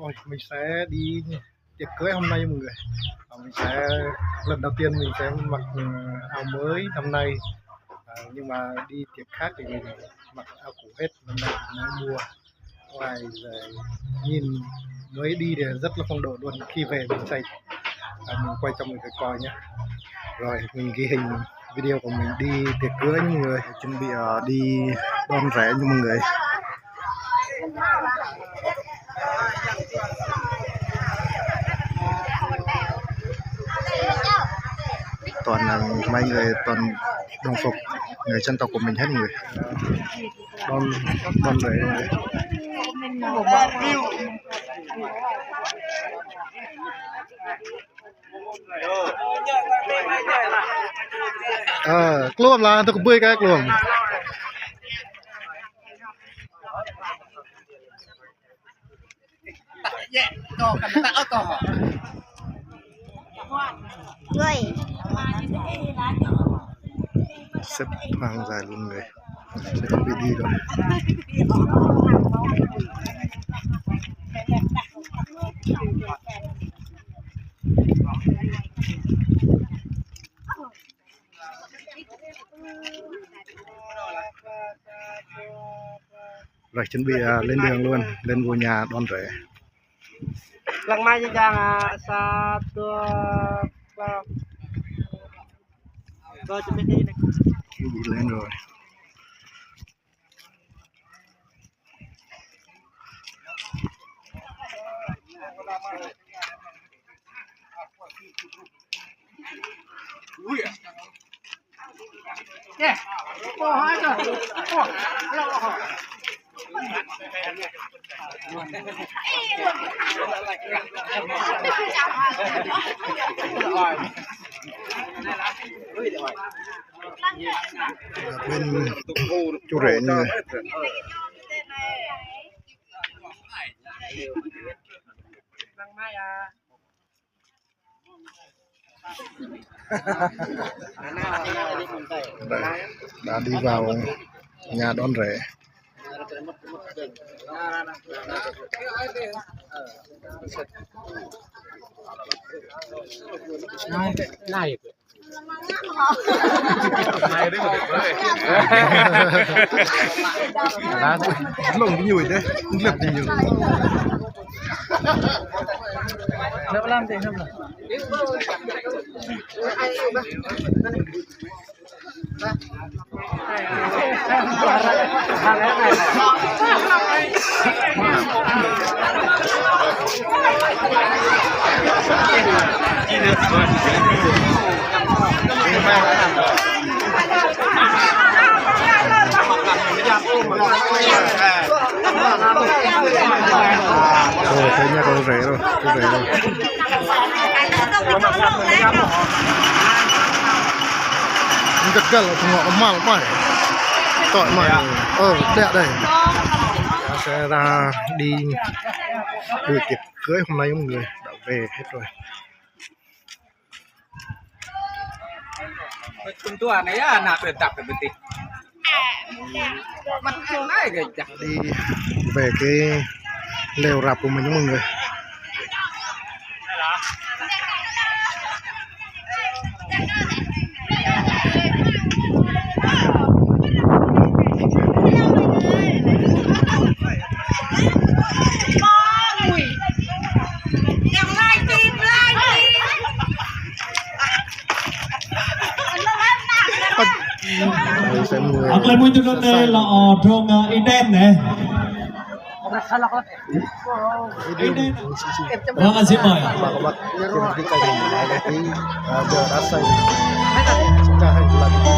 Ôi, mình sẽ đi tiệc cưới hôm nay mọi người. Mình sẽ lần đầu tiên mình sẽ mặc áo mới năm nay. Nhưng mà đi tiệc khác thì mình mặc áo cũ hết, năm nay mình mới mua. Ngoài giờ nhìn mới đi thì rất là phong độ luôn. Khi về mình sẽ mình quay cho mọi người coi nhé. Rồi mình ghi hình video của mình đi tiệc cưới mọi người, chuẩn bị đi đón rể như mọi người. Toàn là mấy người toàn đồng phục người dân tộc của mình hết người. Đón rể người. Keluar lah untuk bơi kayak keluar. Xếp hàng dài luôn người. Sẽ chuẩn bị đi rồi. Rồi chuẩn bị lên đường luôn, lên vô nhà đón rể. Lang mai jangan satu Rồi chuẩn bị đi này. Chuẩn bị lên rồi. Yeah. Hai rồi. Bên chú rể như này. Đã đi vào nhà đón rể. Này. Lồng cái nhùi đấy, lượt gì nhùi. Lớp làm gì không? Thấy nhà con rể rồi, con rể rồi. Rất gần là ngọ màu mày. Tội mày. Đẹp đây. Ta sẽ ra đi buổi tiệc cưới hôm nay mọi người đã về hết rồi. Tentuan ya anak tetap berarti. Mặt không này kìa chặt đi về cái lều rạp của mình mọi người. Ak lemon tu nanti la trong Eden ne. Terima kasih Pak. Ada rasa. Cahaya lagi.